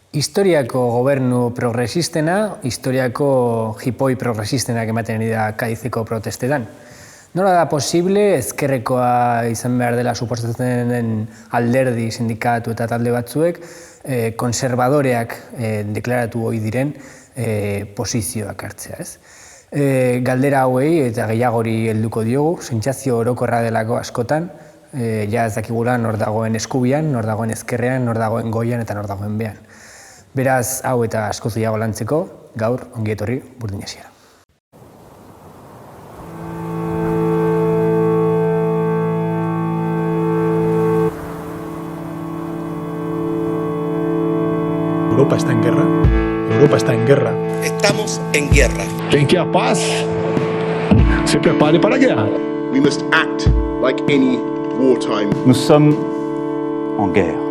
Historiako gobernu progresistena, historiako jipoi progresistenak ematen dira Kadizeko protestetan. Nola da posible ezkerrekoa izan behar dela suposatzen den alderdi, sindikatu eta talde batzuek konservadoreak deklaratu ohi diren posizioak hartzea, ez? Galdera hauei eta gehiagori helduko diogu, sentsazio orokorra delako askotan, ja ez dakigula nor dagoen eskubian, nor dagoen ezkerrean, nor dagoen goian eta nor dagoen behan. Beraz, hau eta askoz gehiago lantzeko, gaur ongi etorri Burdin Hasiera. Europa está en guerra. Europa está en guerra. Estamos en guerra. Quien quiera paz, se prepare para la guerra. We must act like any wartime. Nous sommes en guerre.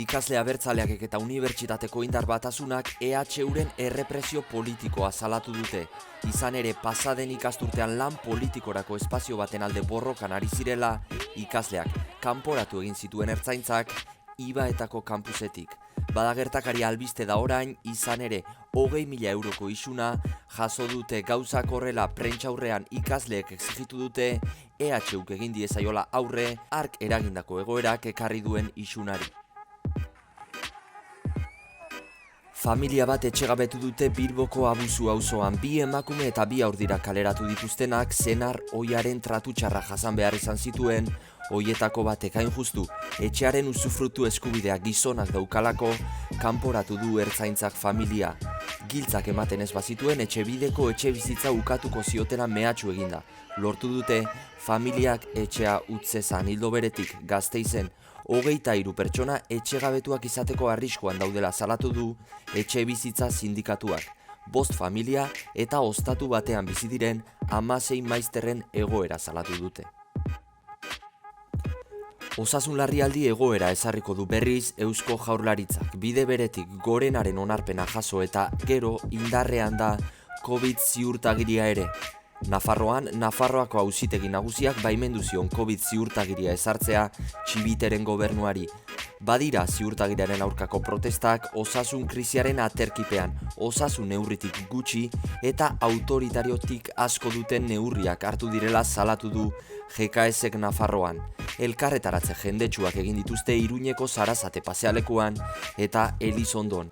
Ikasle abertzaleak eta unibertsitateko indar batasunak EHUren errepresio politikoa salatu dute. Izan ere, pasaden ikasturtean lan politikorako espazio baten alde borrokan ari zirela, ikasleak kanporatu egin zituen ertzaintzak Ibaetako kampusetik. Bada gertakari albiste da orain, izan ere, 20.000 euroko isuna jaso dute. Gauzak horrela prentsaurrean ikasleek exigitu dute EHUk egin diezaiola aurre hark eragindako egoerak ekarri duen isunari. Familia bat etxegabetu dute Bilboko Abuzu auzoan. 2 emakume eta 2 haur dira kaleratu dituztenak, senar ohiaren tratu txarra jasan behar izan zituen, hoietako batek hain justu etxearen usufrutu eskubidea gizonak daukalako, kanporatu du ertzaintzak familia. Giltzak ematen ez bazituen etxebideko etxebizitza ukatuko ziotena mehatxu eginda. Lortu dute familiak etxea utzezan. Ildo beretik Gasteizen 23 pertsona etxegabetuak izateko arriskuan daudela salatu du etxebizitza sindikatuak. 5 familia eta ostatu batean bizi diren 16 maizterren egoera salatu dute. Osasun larrialdi egoera ezarriko du berriz Eusko Jaurlaritzak. Bide beretik gorenaren onarpena jaso eta gero indarrean da COVID ziurtagiria ere. Nafarroan, Nafarroako auzitegi nagusiak baimendu zion COVID ziurtagiria ezartzea Txibiteren gobernuari. Badira ziurtagiriaren aurkako protestak osasun krisiaren aterkipean, osasun neurritik gutxi eta autoritariotik asko duten neurriak hartu direla salatu du GKSek Nafarroan. Elkarretaratze jendetsuak egin dituzte Iruñeko Sarasate pasealekuan eta Elizondon.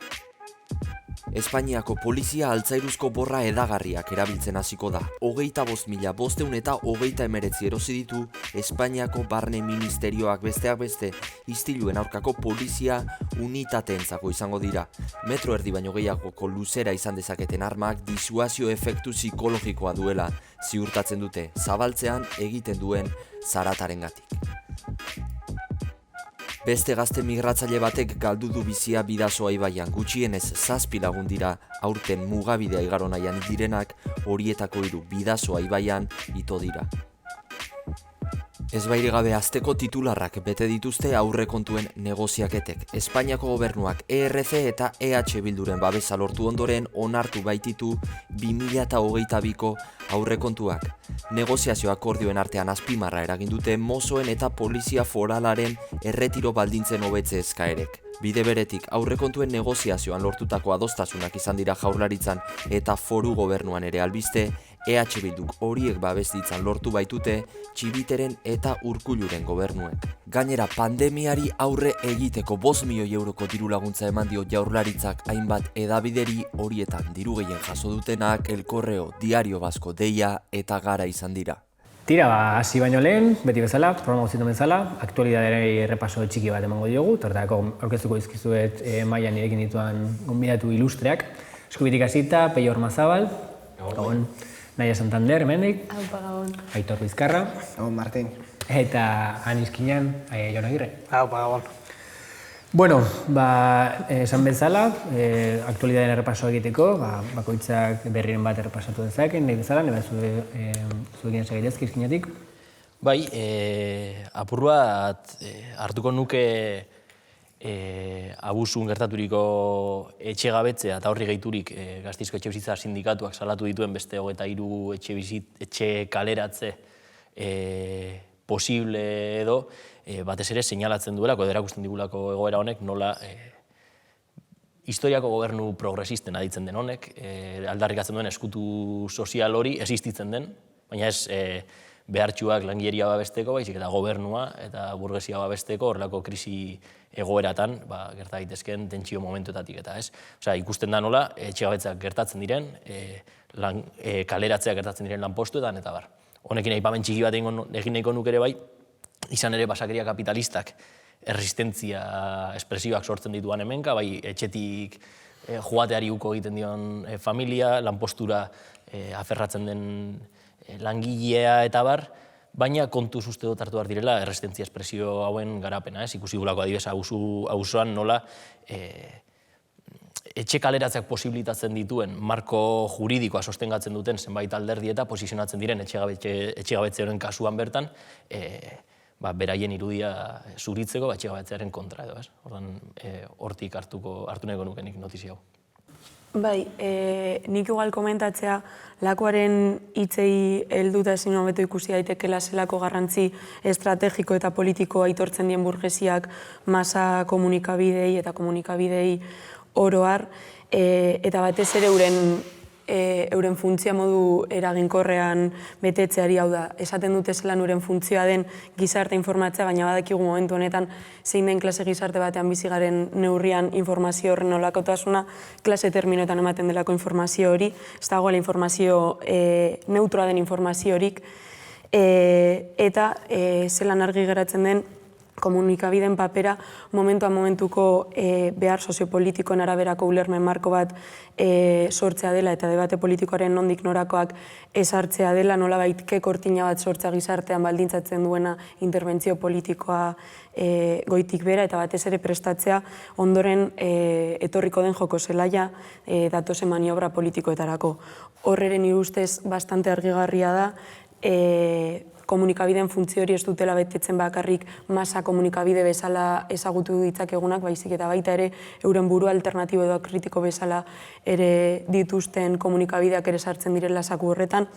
Espainiako polizia altzairuzko borra edagarriak erabiltzen hasiko da. 25.529 erosi ditu Espainiako Barne Ministerioak, besteak beste istiluen aurkako polizia unitateentzako izango dira. Metro erdi baino gehiagoko luzera izan dezaketen armak disuasio efektu psikologikoa duela ziurtatzen dute, zabaltzean egiten duen zaratarengatik. Beste gazte migratzaile batek galdu du bizia Bidasoa ibaian. Gutxienez 7 lagun dira aurten mugabidea igaro nahian direnak, horietako 3 Bidasoa ibaian ito dira. Ezbairik gabe asteko titularrak bete dituzte aurrekontuen negoziaketek. Espainiako gobernuak ERC eta EH Bilduren babesa lortu ondoren onartu baititu 2022ko aurrekontuak. Negoziazio akordioen artean azpimarra eragin dute mozoen eta polizia foralaren erretiro baldintzen hobetze eskaerek. Bide beretik aurrekontuen negoziazioan lortutako adostasunak izan dira Jaurlaritzan eta Foru Gobernuan ere albiste EH Bilduk horiek babes ditzan lortu baitute Txibiteren eta Urkulluren gobernuek. Gainera, pandemiari aurre egiteko 5 milioi euroko diru laguntza eman dio Jaurlaritzak hainbat hedabideri, horietan diru gehien jaso dutenak El Correo, Diario Vasco, Deia eta Gara izan dira. Tira, hasi baino lehen, beti bezala, programa guztietan bezala, aktualitateari errepaso txiki bat emango diogu, tortako aurkeztuko dizkizuet mailan nirekin dituan gonbidatu ilustreak. Eskubitik hasita, Peio Ormazabal, Gabon, Naia Santander, hemendik, Gabon, Aitor Bizkarra, Gabon, Martin, eta Aniskinan, Jon Agirre. Gabon. Bueno, esan bezala, aktualitatean errepaso egiteko, bakoitzak berriren bat errepasatu dezaken, nahi bezala, zuekin segitezki izkinatik. Bai, apur bat hartuko nuke abusun gertaturiko etxegabetzea eta horri gehiturik Gasteizko Etxebizitza Sindikatuak salatu dituen beste 23 etxe kaleratze posible edo, batez ere seinalatzen duelako, edo erakusten digulako egoera honek nola historiako gobernu progresisten aditzen den honek, aldarrikatzen duen eskutu sozial hori existitzen den, baina ez behartsuak langileria babesteko, baizik eta gobernua eta burgesia babesteko horrelako krisi egoeratan gerta daitezkeen tentsio momentuetatik eta ez. Osea, ikusten da nola etxegabetzak gertatzen diren, kaleratzeak gertatzen diren lanpostuetan eta bar. Honekin aipamen txiki bat egin nahiko nuke ere bai, izan ere basakeria kapitalistak erresistentzia espresioak sortzen dituan hemenka, bai etxetik joateari uko egiten dion familia, lanpostura aferratzen den langilea eta bar, baina kontuz uste dut hartu behar direla erresistentzia espresio hauen garapena, ez? Ikusi gulako adibidez auzoan nola etxe kaleratzeak posibilitatzen dituen marko juridikoa sostengatzen duten zenbait alderdi eta posizionatzen diren etxegabetze horren kasuan bertan, beraien irudia zuritzeko etxegabetzearen kontra edo, ez? Ordan hortik hartu nahiko nukenik notizia hau. Bai, nik igual komentatzea lakoaren hitzei helduta ezin hobeto ikusi daitekela zelako garrantzi estrategiko eta politiko aitortzen dien burgesiak masa komunikabidei eta komunikabidei oro har, eta batez ere euren funtzia modu eraginkorrean betetzeari, hau da, esaten dute zelan euren funtzioa den gizarte informatzea, baina badakigu momentu honetan zein den klase gizarte batean bizi garen neurrian informazio horren nolakotasuna, klase terminoetan ematen delako informazio hori, ez dagoela informazio neutroa den informazio horik, eta zelan argi geratzen den komunikabideen papera momentuan momentuko behar soziopolitikoen araberako ulermen marko bat sortzea dela eta debate politikoaren nondik norakoak ezartzea dela, nolabait kortina bat sortzea gizartean baldintzatzen duena interbentzio politikoa goitik bera eta batez ere prestatzea ondoren etorriko den joko zelaia datozen maniobra politikoetarako. Horreren nire ustez bastante argigarria da, komunikabideen funtzio hori ez dutela betetzen bakarrik masa komunikabide bezala ezagutu ditzakegunak, baizik eta baita ere euren buru alternatibo edo kritiko bezala ere dituzten komunikabideak ere sartzen direla zaku horretan,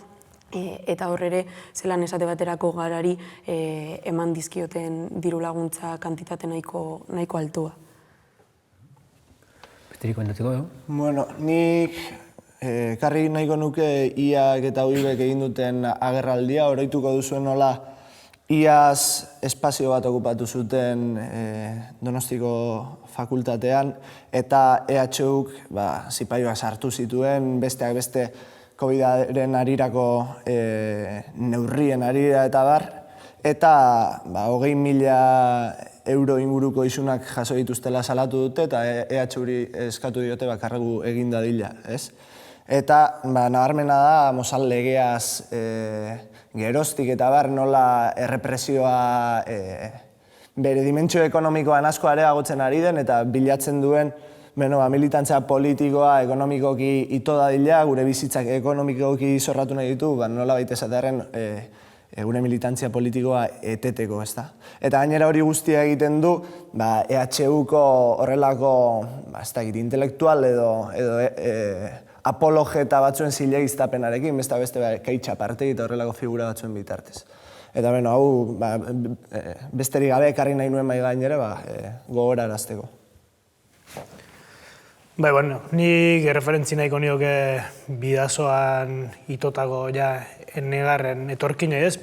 eta horre ere zelan esate baterako garari eman dizkioten diru laguntza kantitate nahiko altua. Besterik komentatzeko, Bueno, nik karri nahiko nuke IAk eta UIBek egin duten agerraldia, oroituko duzuen nola IAz espazio bat okupatu zuten Donostiko fakultatean eta EHUk zipaioak sartu zituen, besteak beste COVID-aren arirako neurrien arira eta bar, eta 20.000 euro inguruko isunak jaso dituztela salatu dute eta EHUri eskatu diote kargu egin dadila, ez? Eta nabarmena da, Mozal legeaz geroztik eta bar nola errepresioa bere dimentsio ekonomikoan asko areagotzen ari den eta bilatzen duen militantzia politikoa, ekonomikoki ito dadila, gure bizitzak ekonomikoki zorratu nahi ditu, nola baita esatearen gure militantzia politikoa eteteko, ez da. Eta gainera hori guztia egiten du, EHUko horrelako, ez dakit, intelektual edo apologeta batzuen zilegiztapenarekin, beste Kaitxa Partegi eta horrelako figura batzuen bitartez. Eta hau besterik gabe ekarri nahi nuen mai gainera gogorarazteko. Bai, bueno, nik referentzi nahiko nioke bidazoan itotako negarren etorkinei ez,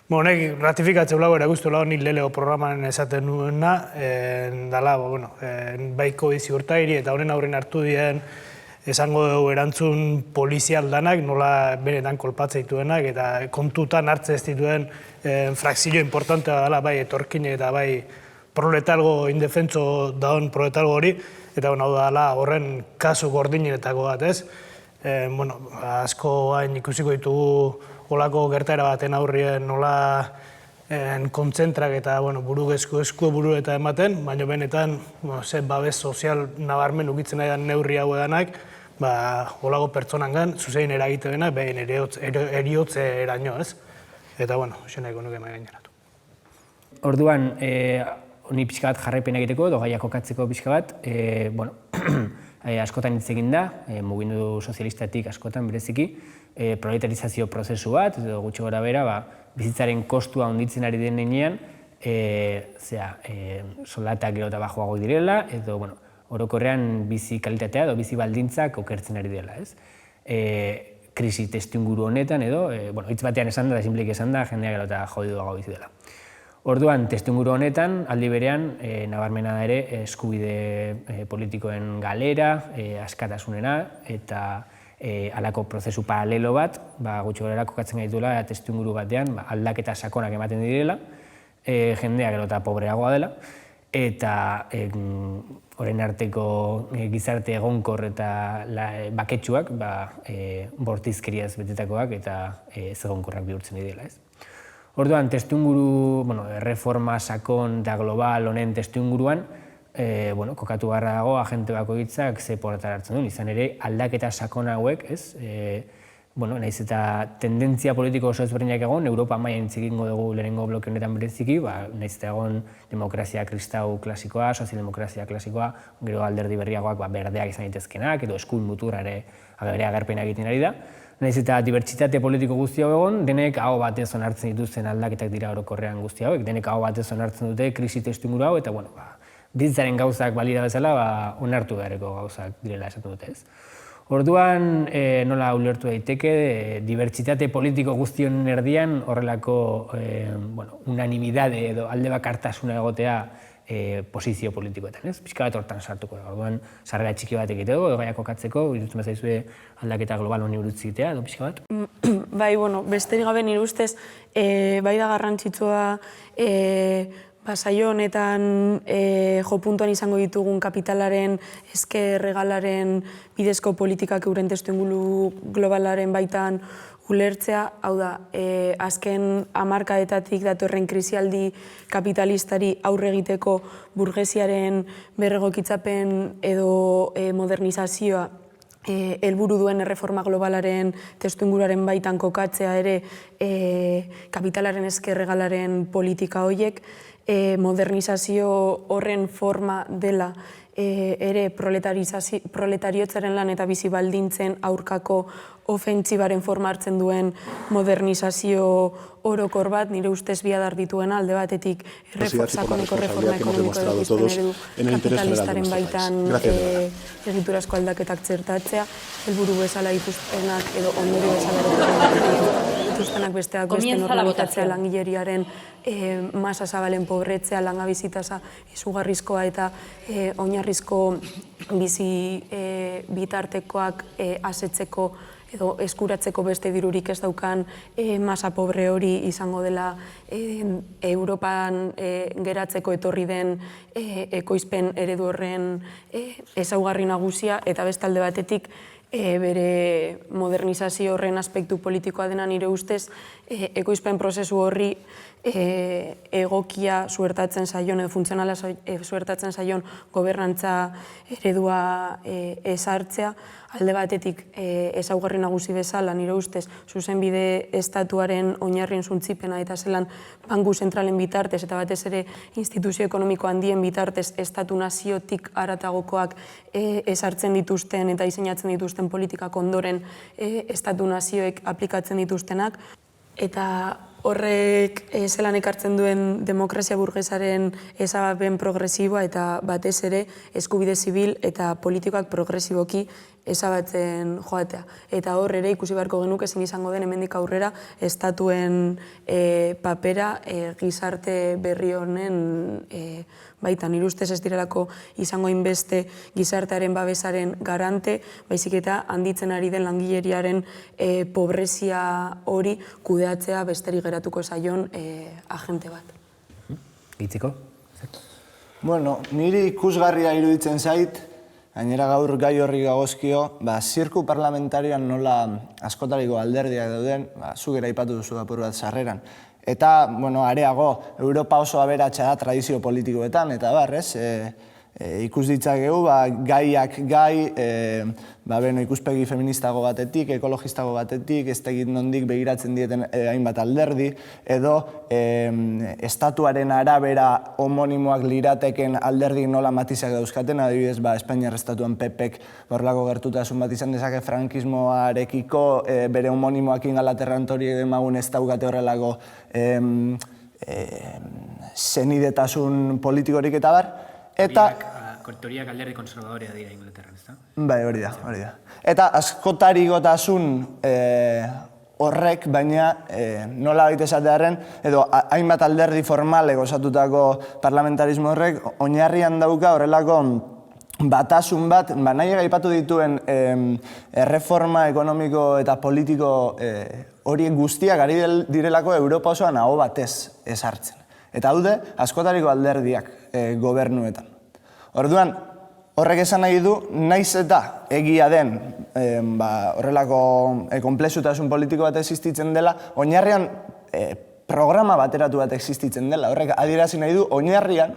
honek ratifikatzeu lago erakustu lago nik lelego programan esaten nuena, dala, bai COVID ziurtagiri eta honen aurren hartu dien esango dugu erantzun polizial danak, nola benetan kolpatzea dituenak eta kontutan hartze ez dituen frakzio importantea dela bai etorkine eta bai proletargo indefentso daun proletargo hori, eta hau dela horren kasu gordinetako bat, ez? Asko hain ikusiko ditugu olako gertaera baten aurrien nola kontzentrak eta buru esku buru eta ematen, baina benetan zen babes sozial nabarmen ukitzen nahi neurri hau edanak, olako pertsonangan zuzein eragite denak, behin eriotze eraino, ez? Eta, hoxe nahiko nuke mai gaineratu. Orduan, honi pixka bat jarraipen egiteko, edo gaia kokatzeko pixka bat, askotan hitz egin da, mugimendu sozialistatik askotan bereziki, proletarizazio prozesu bat, edo gutxi gora bera, bizitzaren kostua handitzen ari den heinean, soldatak gero eta bajoago direla, edo orokorrean bizi kalitatea edo bizi baldintzak okertzen ari dela, ez? Krisi testuinguru honetan edo, hitz batean esan da, sinpleki esan da, jendea gero eta jodiduago bizi dela. Orduan, testuinguru honetan, aldi berean, nabarmena da ere, eskubide politikoen galera, askatasunena, eta halako prozesu paralelo bat, gutxi gorera kokatzen gaituela, testuinguru batean, aldaketa sakonak ematen direla, jendea gero eta pobreagoa dela, eta orain arteko gizarte egonkor eta baketsuak, bortizkeriaz betetakoak eta ez egonkorrak bihurtzen dira, ez? Orduan, testuinguru, erreforma sakon eta global honen testuinguruan, kokatu beharra dago agente bakoitzak ze portara hartzen duen, izan ere aldaketa sakon hauek, ez? Nahiz eta tendentzia politiko oso ezberdinak egon, Europa mailan hitz egingo dugu lehenengo bloke honetan bereziki, nahiz eta egon demokrazia kristau klasikoa, sozialdemokrazia klasikoa, gero alderdi berriagoak berdeak izan daitezkeenak, edo eskuin muturra ere agerpena egiten ari da. Nahiz eta dibertsitate politiko guzti hau egon, denek aho batez onartzen dituzten aldaketak dira orokorrean guzti hauek, denek aho batez onartzen dute krisi testuinguru hau, eta bizitzaren gauzak balira bezala, onartu beharreko gauzak direla esaten dute, ez? Orduan, nola ulertu daiteke, dibertsitate politiko guztion erdian horrelako unanimidade edo alde bakartasuna egotea posizio politikoetan, ez? Pixka bat hortan sartuko da. Orduan, sarrera txiki bat egiteko, edo gaia kokatzeko, irutzen bezaizue aldaketa global honi buruz egitea, edo pixka bat? Bai, besterik gabe nire ustez, bai da garrantzitsua saio honetan jo puntuan izango ditugun kapitalaren, eske regalaren bidezko politikak euren testuinguru globalaren baitan ulertzea, hau da, azken hamarkadetatik datorren krisialdi kapitalistari aurre egiteko burgesiaren berregokitzapen edo modernizazioa helburu duen erreforma globalaren testuinguruaren baitan kokatzea ere kapitalaren eske regalaren politika horiek, modernizazio horren forma dela ere proletariotzaren lan eta bizi baldintzen aurkako ofentsibaren forma hartzen duen modernizazio orokor bat, nire ustez biadar dituena, alde batetik sakoneko reforma ekonomiko edo bizpen eredu kapitalistaren baitan egiturazko aldaketak txertatzea, helburu bezala dituztenak edo ondorio bezala dituztenak besteak beste normalizatzea langileriaren masa zabalen pobretzea, langabizitasa izugarrizkoa eta oinarrizko bizi bitartekoak asetzeko edo eskuratzeko beste dirurik ez daukan masa pobre hori izango dela Europan geratzeko etorri den ekoizpen eredu horren ezaugarri nagusia, eta beste alde batetik bere modernizazio horren aspektu politikoa dena nire ustez ekoizpen prozesu horri egokia suertatzen zaion edo funtzionala suertatzen zaion gobernantza eredua ezartzea, alde batetik ezaugarri nagusi bezala nire ustez zuzenbide estatuaren oinarrien suntzipena eta zelan banku zentralen bitartez eta batez ere instituzio ekonomiko handien bitartez estatu naziotik haratagokoak ezartzen dituzten eta diseinatzen dituzten politikak ondoren estatu nazioek aplikatzen dituztenak. Eta horrek zelan ekartzen duen demokrazia burgesaren ezabapen progresiboa eta batez ere eskubide zibil eta politikoak progresiboki ezabatzen joatea. Eta hor ere ikusi beharko genuke ezin izango den hemendik aurrera estatuen papera gizarte berri honen baitan. Nire ustez ez direlako izango inbeste gizartearen babesaren garante, baizik eta handitzen ari den langileriaren pobrezia hori kudeatzea besterik geratuko zaion agente bat. Gitziko? Bueno, niri ikusgarria iruditzen zait, gainera gaur gai horri gagozkio, zirku parlamentarioan nola askotariko alderdiak dauden, zuk ere aipatu duzu apur bat sarreran. Eta, areago, Europa oso aberatsa da tradizio politikoetan, eta ikus ditzakegu, gaiak gai, ikuspegi feministago batetik, ekologistago batetik, ez tegit nondik begiratzen dieten hainbat alderdi, edo estatuaren arabera homonimoak lirateken alderdi nola matizak dauzkaten, adibidez, Espainiar estatuan PP-ek horrelako gertutasun bat izan dezake frankismoarekiko bere homonimoak Ingalaterran horiek demagun ez daukate horrelako zenidetasun politikorik eta bar. Teoriak alderdi konservadorea dira Inglaterran, ez da? Bai, hori da. Eta askotarikotasun horrek, baina nola baita esatearen, edo hainbat alderdi formalek osatutako parlamentarismo horrek, oinarrian dauka horrelako batasun bat, nahi aipatu dituen erreforma ekonomiko eta politiko horiek guztiak ari direlako Europa osoan aho batez ezartzen. Eta haude, askotariko alderdiak gobernuetan. Orduan, horrek esan nahi du, naiz eta egia den horrelako konplexutasun politiko bat existitzen dela, oinarrian programa bateratu bat existitzen dela. Horrek adierazi nahi du, oinarrian,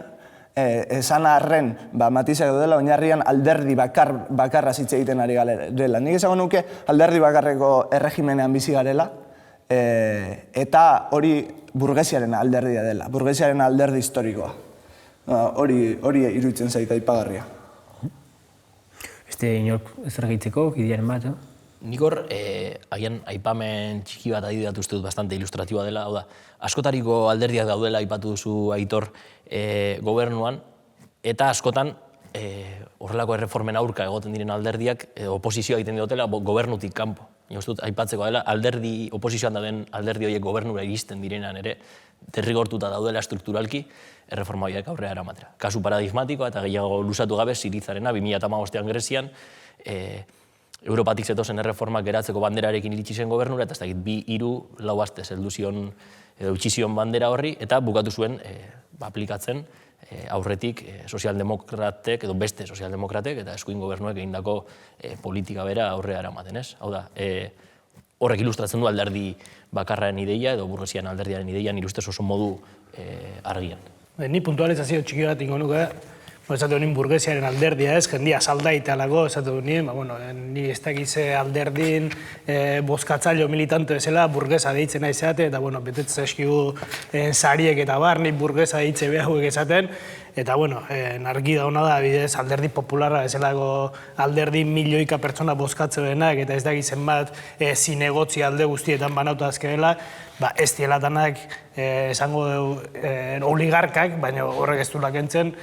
esan arren matizak dela, oinarrian alderdi bakarra hitz egiten ari garela. Nik esango nuke alderdi bakarreko erregimenean bizi garela, eta hori burgesiaren alderdia dela, burgesiaren alderdi historikoa. Hori iruditzen zait aipagarria. Beste inork zer gehitzeko, idearen bat, Nik hor, agian aipamen txiki bat adibidatu uste dut bastante ilustratiboa dela, hau da, askotariko alderdiak daudela aipatu duzu Aitor gobernuan, eta askotan horrelako erreformen aurka egoten diren alderdiak oposizioa egiten diotela gobernutik kanpo. Nik uste dut aipatzeko dela, oposizioan dauden alderdi horiek gobernura iristen direnean ere, derrigortuta daudela strukturalki, erreforma horiek aurrera eramatera. Kasu paradigmatikoa eta gehiago luzatu gabe Sirizarena 2015an Grezian, Europatik zetozen erreformak geratzeko banderarekin iritsi zen gobernura, eta ez dakit 2-3 astez heldu zion edo utzi zion bandera horri, eta bukatu zuen aplikatzen aurretik sozialdemokratek edo beste sozialdemokratek eta eskuin gobernuek egindako politika bera aurrera eramaten, ez? Hau da, horrek ilustratzen du alderdi bakarraren ideia edo burgesian alderdiaren ideia nire ustez oso modu argian. Ni puntualizazio txiki bat ingo nuke, esatu nien burgesiaren alderdia ez, jendia saldaitelako, esatu nien, ni ez dakize alderdin bozkatzailo militante bezala burgesa deitzen nahi zeate, eta betetzen eskigu sariek eta bar, ni burgesa deitze behaguek esaten, eta argi dauna da, bidez, alderdi popularra bezalako alderdi milioika pertsona bozkatze denak, eta ez dakizen bat zinegotzi alde guztietan banauta azkenela, ez dielatanak esango oligarkak, baina horrek ez du lakentzen,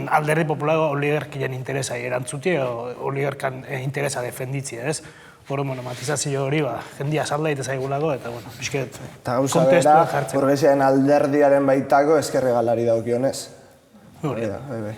alderdi popular oligarkien interesai erantzuti, oligarkan interesa defenditzia, ez? Hor, matizazio hori, jendia salda ite zaigulako, eta, bizket, eta gauza bera, burgesiaren alderdiaren baitako eskerregalari daukionez. Hori da, bai.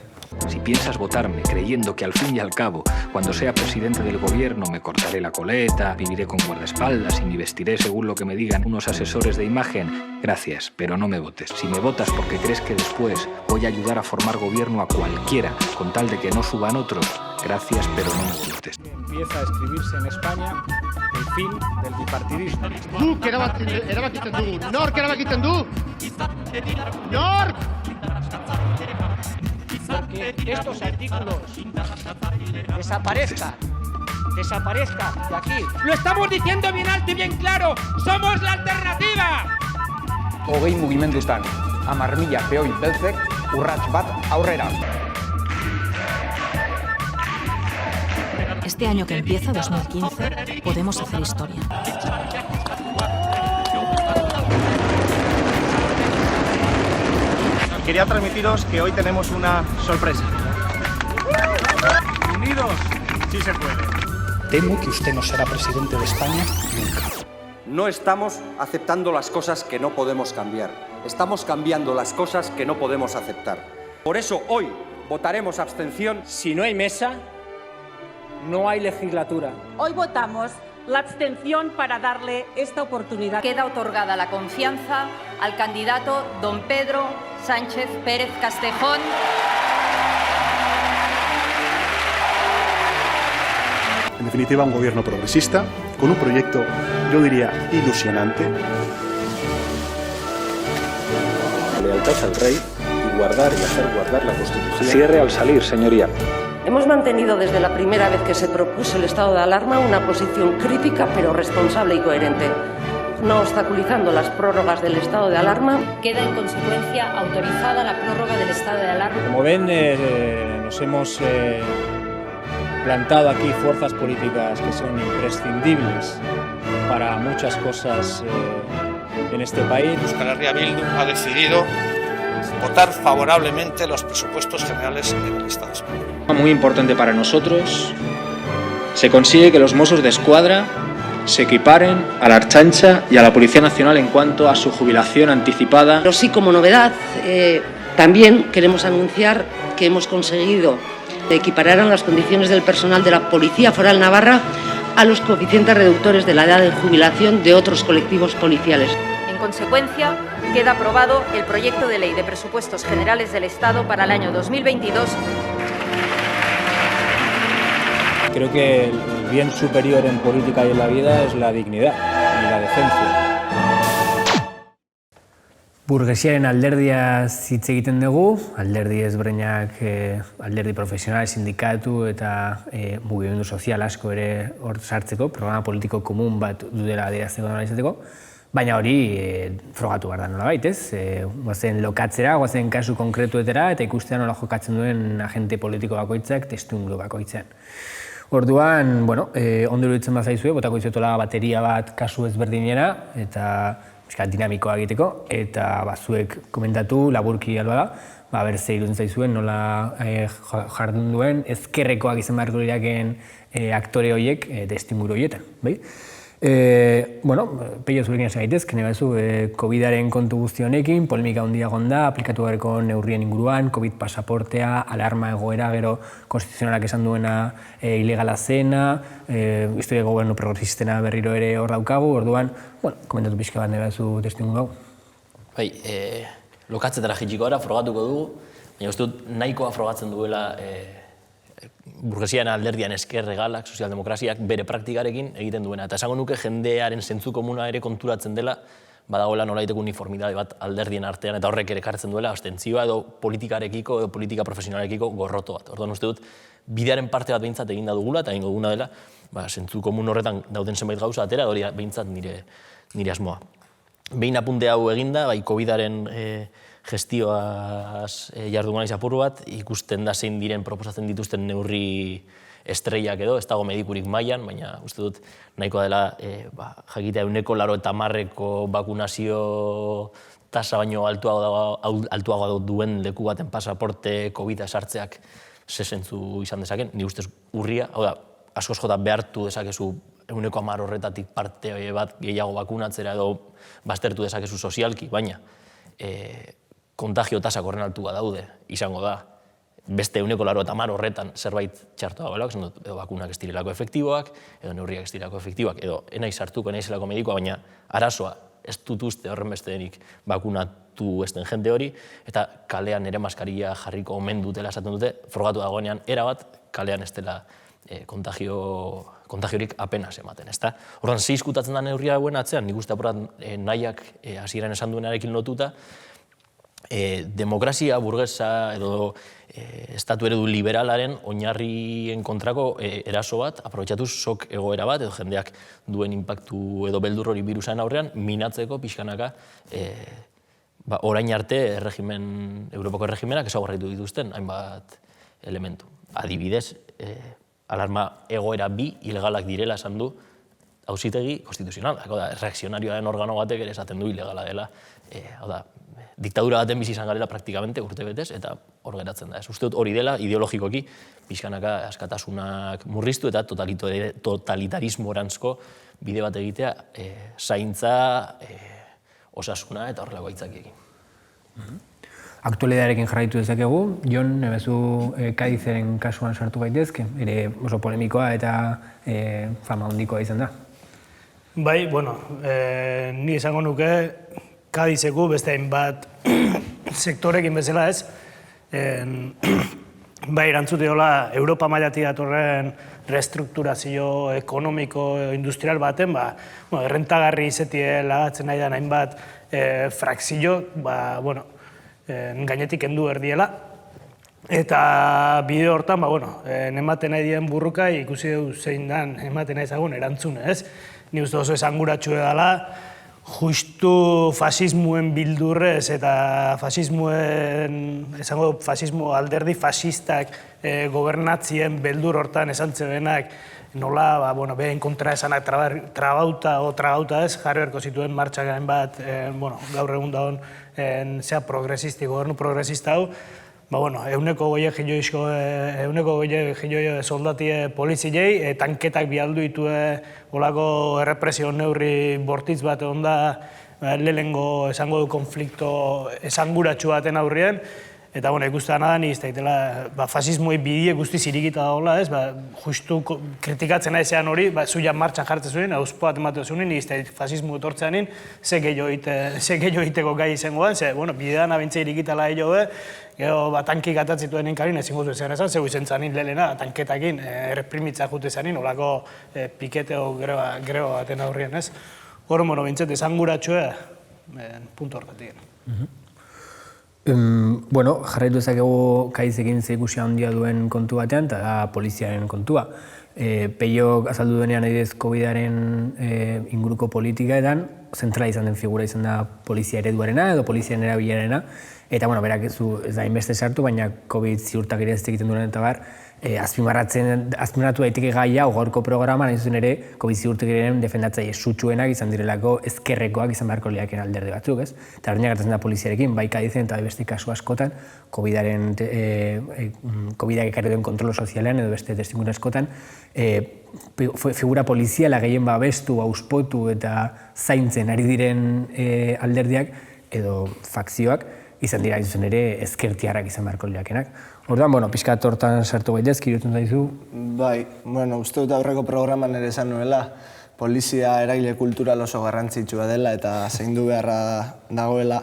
Si piensas votarme creyendo que al fin y al cabo, cuando sea presidente del gobierno, me cortaré la coleta, viviré con guardaespaldas y me vestiré según lo que me digan unos asesores de imagen, gracias, pero no me votes. Si me votas porque crees que después voy a ayudar a formar gobierno a cualquiera, con tal de que no suban otros, gracias, pero no me votes. Empieza a escribirse en España el fin del bipartidismo. Guk erabakiten dugu. Nork erabakiten du? Nork! Porque estos artículos desaparezcan de aquí. Lo estamos diciendo bien alto y bien claro. ¡Somos la alternativa! 20 mugimendutan, 10.000 peoi beltzek urrats bat aurrera. Este año que empieza, 2015, podemos hacer historia. quería transmitiros que hoy tenemos una sorpresa. Unidos, sí se puede. Temo que usted no será presidente de España nunca. No estamos aceptando las cosas que no podemos cambiar. Estamos cambiando las cosas que no podemos aceptar. Por eso hoy votaremos abstención. Si no hay mesa, no hay legislatura. Hoy votamos la abstención para darle esta oportunidad. Queda otorgada la confianza al candidato don Pedro Sánchez Pérez Castejón. En definitiva, un gobierno progresista, con un proyecto, yo diría, ilusionante. Lealtad al rey y guardar y hacer guardar la Constitución. Cierre al salir, señoría. Hemos mantenido desde la primera vez que se propuso el estado de alarma una posición crítica pero responsable y coherente, no obstaculizando las prórrogas del estado de alarma. Queda en consecuencia autorizada la prórroga del estado de alarma. Como ven, nos hemos plantado aquí fuerzas políticas que son imprescindibles para muchas cosas en este país. Euskal Herria Bildu ha decidido votar favorablemente los presupuestos generales en el Estado español. Muy importante para nosotros, se consigue que los Mossos de Escuadra se equiparen a la Ertzaintza y a la Policía Nacional en cuanto a su jubilación anticipada. Pero sí, como novedad, también queremos anunciar que hemos conseguido equiparar las condiciones del personal de la Policía Foral Navarra a los coeficientes reductores de la edad de jubilación de otros colectivos policiales. En consecuencia, queda aprobado el proyecto de ley de presupuestos generales del Estado para el año 2022. Creo que el bien superior en política y en la vida es la dignidad y la decencia. Burgesiaren alderdiaz hitz egiten dugu, alderdi ezberdinak, alderdi profesional, sindikatu eta mugimendu sozial asko ere hor sartzeko, programa politiko komun bat dutela adierazteko nola izateko, baina hori frogatu behar da nolabait, ez? Goazen lokatzera, goazen kasu konkretuetera eta ikustea nola jokatzen duen agente politiko bakoitzak testuinguru bakoitzean. Orduan, ondo iruditzen bazaizue, botako izuetola bateria bat kasu ezberdinera eta dinamikoa egiteko, eta zuek komentatu, laburki alba da, berze iruditzen zaizuen nola jardun duen ezkerrekoak izan beharko lirakeen aktore horiek testuinguru horietan. Peio zurekin esan gaitezke, COVID-aren kontu guzti honekin, polemika handia egon da, aplikatu beharreko neurrien inguruan, COVID pasaportea, alarma egoera, gero konstituzionalak esan duena ilegala zena, historia gobernu progresistena berriro ere hor daukagu, orduan, komentatu pixka bat nire zu testuinguru hau. Lokatzetara jitxiko gara, frogatuko dugu, baina uste dut nahikoa frogatzen duela burgesiaren alderdian ezker regalak, sozialdemokraziak bere praktikarekin egiten duena. Eta esango nuke jendearen zentzu komuna ere konturatzen dela, badagoela nolaiteko uniformidade bat alderdien artean, eta horrek ere ekartzen duela abstentzioa edo politikarekiko edo politika profesionalekiko gorroto bat. Orduan uste dut, bidearen parte bat behintzat eginda dugula, eta egingo duguna dela, zentzu komun horretan dauden zenbait gauza atera, hori behintzat nire asmoa. Behin apunte hau eginda, COVID-aren gestioaz jardu naiz apur bat, ikusten da zein diren proposatzen dituzten neurri estrellak edo, ez dago medikurik mailan, baina uste dut nahikoa dela jakitea 90% bakunazio tasa baino altuagoa duen leku baten pasaporte COVID-a sartzeak zezentzu izan dezaken, ni ustez urria, hau da, askoz jota behartu dezakezu 110 horretatik parte bat gehiago bakunatzera edo baztertu dezakezu sozialki, baina kontagio tasak horren altua daude, izango da, beste 180 horretan zerbait txartu dagoelako, edo bakunak ez direlako efektiboak, edo neurriak ez direlako efektiboak, edo enaiz sartuko, enaizelako medikoa, baina arazoa ez dut uste horren beste denik bakunatu ez den jende hori, eta kalean ere maskaria jarriko omen dutela esaten dute, frogatu dagoenean erabat, kalean ez dela kontagiorik apenas ematen, ezta? Horren, ze izkutatzen da neurria hauen atzean, nik uste apurat nahiak hasieran esan duenarekin lotuta, demokrazia burgesa edo estatu eredu liberalaren oinarrien kontrako eraso bat, aprobetxatuz sok egoera bat, edo jendeak duen inpaktu edo beldur hori birusaren aurrean, minatzeko pixkanaka orain arte Europako erregimenak ezaugarritu dituzten hainbat elementu. Adibidez, alarma egoera bi ilegalak direla esan du auzitegi konstituzionalak, reakzionarioaren organo batek ere esaten du ilegala dela, diktadura baten bizi izan garela praktikamente urte betez, eta hor geratzen da. Uste dut hori dela, ideologikoki, pixkanaka askatasunak murriztu eta totalitarismo orantzko bide bat egitea, zaintza, osasuna eta horrelako aitzakiekin. Aktualidadearekin jarraitu dezakegu, Jon, nebezu Kadizeren kasuan sartu baitezke, ere oso polemikoa eta fama handikoa izan da. Bai, bueno, ni esango nuke Kadizeko beste hainbat sektorekin bezala ez, bai erantzuteola Europa mailatik datorren restrukturazio ekonomiko industrial baten, errentagarri izetie lagatzen nahi da hainbat frakzio, gainetik kendu erdiela. Eta bide hortan, ematen nahi dien burruka ikusi dugu zein dan ematen nahi zagun erantzune, ez? Ni uste oso esanguratsu edala, justu fasismoen bildurrez eta fasismo alderdi fasistak gobernatzien beldur hortan esan zebenak nola, behen kontra esanak trabauta ez, jarri berko zituen martxak hainbat, gaur egun daun, gobernu progresista hau, euneko goie soldatie polizilei, tanketak bialdu ditue olako errepresio neurri bortitz bat egon da lehenengo esango du konflikto esanguratsu baten aurrien, eta ikusten da ni izteitela fasismoi bidie guzti zirikita dagoela, justu kritikatzen aizean hori, zuian martxan jartzen zuen, auspo bat ematen zuen, ni izteit fasismo etortzeanin, ze gehiago egiteko gai izangoan, ze bidean abintze irikitala egio gero tankik atatzituen inkarin ezin gozu ezen esan, zeu izen zanin lehena tanketakin erreprimitza jute zanin, olako piketeo greba baten aurrien, ez? Hor, bintzet, esanguratxoa puntu hortatik. Jarraitu ezakegu Kadizekin zerikusia handia duen kontu batean, eta da poliziaren kontua. Peiok azaldu duenean adibidez COVID-aren inguruko politikaetan, zentrala izan den figura izan da polizia ereduarena edo poliziaren erabilerena, eta berak ez da inbeste sartu, baina COVID ziurtak ere ez egiten duen eta bar, azpimarratu daiteke gaia gaurko programan, hain zuzen ere, COVID ziurtakeriaren defendatzaile sutsuenak izan direlako ezkerrekoak izan beharko liakeen alderdi batzuk, ez? Eta horrein gertatzen da poliziarekin, bai Kadizen eta beste kasu askotan, COVID-ak ekarri duen kontrolo sozialean edo beste testimoni askotan, figura poliziala gehien babestu, auspotu eta zaintzen ari diren alderdiak edo fakzioak, izan dira izan ere ezkertiarrak izan beharko liakenak. Orduan, pixkat hortan sartu gaitezki, irutzen zaizu? Bai, uste dut aurreko programan ere esan nuela, polizia eragile kultural oso garrantzitsua dela eta zeindu beharra dagoela.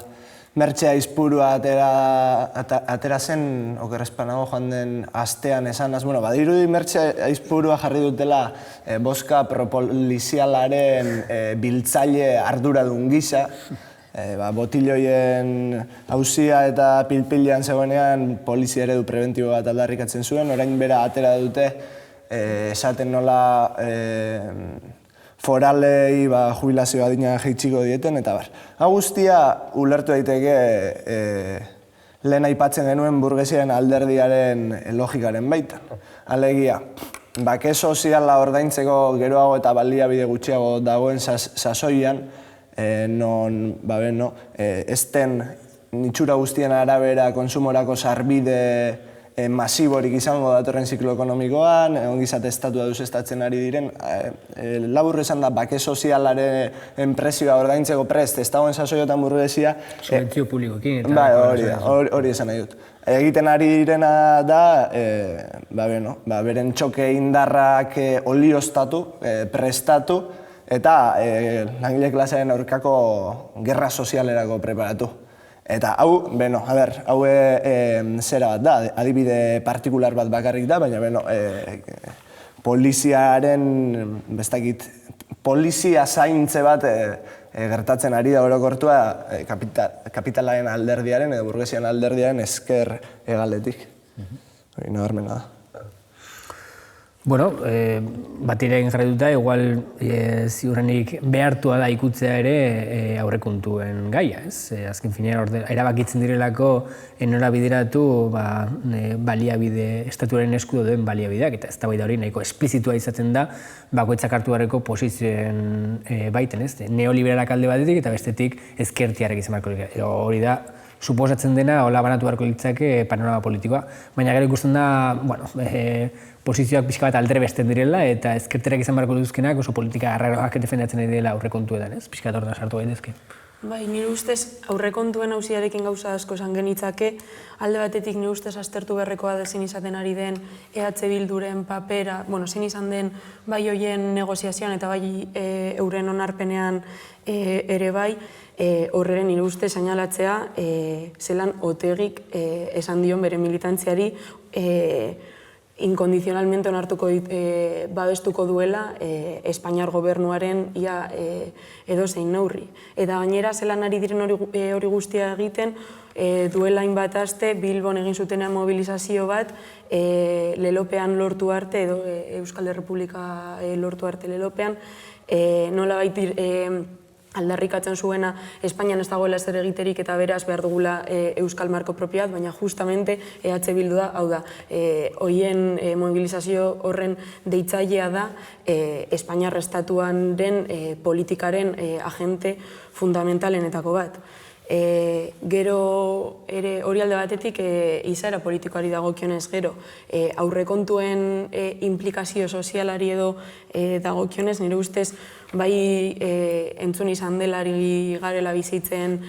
Mertxe aizpurua atera zen, okerrezpanago joan den astean esanaz, badirudi mertxe aizpurua jarri dutela boska propolizialaren biltzaile arduradun gisa, botiloien hauzia eta pilpilean zegoenean polizia eredu preventibo bat aldarrikatzen zuen, orain bera atera dute esaten nola foralei jubilazio adina jaitsiko dieten, eta bar. Hau guztia ulertu daiteke lehen aipatzen genuen burgesiaren alderdiaren logikaren baitan. Alegia, bake soziala ordaintzeko geroago eta baliabide gutxiago dagoen sasoian, non ezten nitxura guztien arabera konsumorako sarbide masiborik izango datorren ziklo ekonomikoan, ongizate estatua deusestatzen ari diren, labur esan da, bake sozialaren presioa ordaintzeko prest, ez dagoen sasoiotan burgesia. Subentzio publikoekin. Hori esan nahi dut. Egiten ari direna da, beren txoke indarrak olioztatu, prestatu, eta langile klasearen aurkako gerra sozialerako preparatu. Eta hau, hau zera bat da, adibide partikular bat bakarrik da, baina poliziaren, bestakit, polizia zaintze bat gertatzen ari da orokortua kapitalaren alderdiaren edo burgesian alderdiaren ezker egaletik. Hori nabarmena da. Bueno, bat ere egin jarretuta, igual ziurrenik behartua da ikutzea ere aurrekontuen gaia, ez? Azken finean, erabakitzen direlako enora bideratu baliabide, estatuaren eskudo duen baliabideak, eta ez da hori nahiko esplizitua izaten da, bakoitzak hartu beharreko posizioen baiten, ez? Neoliberalak alde batetik eta bestetik ezkertiarek izan beharko litzake. Hori da, suposatzen dena, hola banatu beharko litzake panorama politikoa, baina gero ikusten da, posizioak pixka bat aldre besten direla eta ezkerterak izan beharko duzkenak oso politika arraroak defendatzen ari dela aurrekontuetan, ez? Pixka bat hortan sartu gaitezke. Bai, nire ustez aurrekontuen auziarekin gauza asko esan genitzake, alde batetik nire ustez aztertu beharrekoa da zein izaten ari den EH Bilduren papera, zein izan den bai hoien negoziazioan eta bai euren onarpenean ere bai, horreren nire ustez sainalatzea zelan Otegik esan dion bere militantziari inkondizionalmente onartuko babestuko duela Espainiar gobernuaren ia edozein neurri. Eta gainera, zelan ari diren hori guztia egiten, duela hainbat aste Bilbon egin zutenean mobilizazio bat, lelopean lortu arte, edo Euskal Errepublika lortu arte lelopean, nolabait aldarrikatzen zuena Espainian ez dagoela ezer egiterik eta beraz behar dugula Euskal Marko propioa, baina justamente EH Bildu da, hau da, hoien mobilizazio horren deitzailea da Espainiar estatuan den politikaren agente fundamentalenetako bat. Gero hori alde batetik izaera politikoari dagokionez gero aurrekontuen implikazio sozialari edo dagokionez nire ustez bai entzun izan delari garela bizitzen